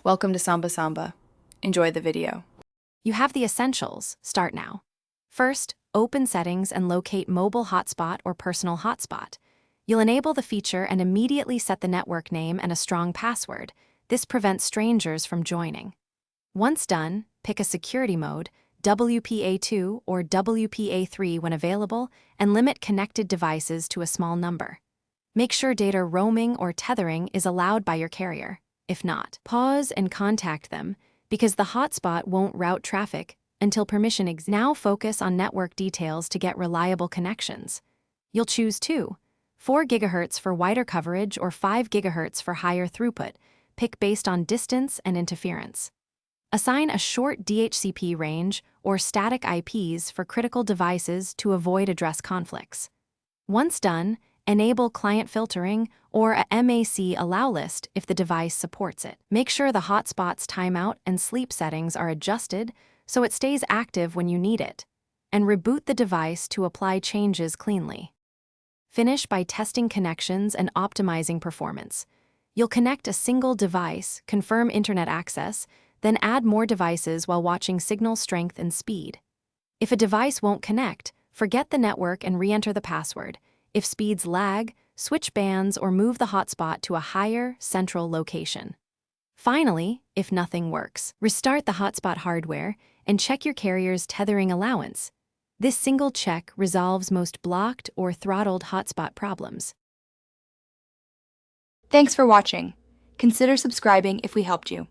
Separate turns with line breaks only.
Welcome to Samba Samba. Enjoy the video.
You have the essentials. Start now. First, open Settings and locate Mobile Hotspot or Personal Hotspot. You'll enable the feature and immediately set the network name and a strong password. This prevents strangers from joining. Once done, pick a security mode, WPA2 or WPA3 when available, and limit connected devices to a small number. Make sure data roaming or tethering is allowed by your carrier. If not, pause and contact them, because the hotspot won't route traffic until permission exists. Now focus on network details to get reliable connections. You'll choose 4 GHz for wider coverage or 5 GHz for higher throughput. Pick based on distance and interference. Assign a short DHCP range or static IPs for critical devices to avoid address conflicts. Once done, enable client filtering or a MAC allow list if the device supports it. Make sure the hotspot's timeout and sleep settings are adjusted so it stays active when you need it, and reboot the device to apply changes cleanly. Finish by testing connections and optimizing performance. You'll connect a single device, confirm internet access, then add more devices while watching signal strength and speed. If a device won't connect, forget the network and re-enter the password. If speeds lag, switch bands or move the hotspot to a higher, central location. Finally, if nothing works, restart the hotspot hardware and check your carrier's tethering allowance. This single check resolves most blocked or throttled hotspot problems.
Thanks for watching. Consider subscribing if we helped you.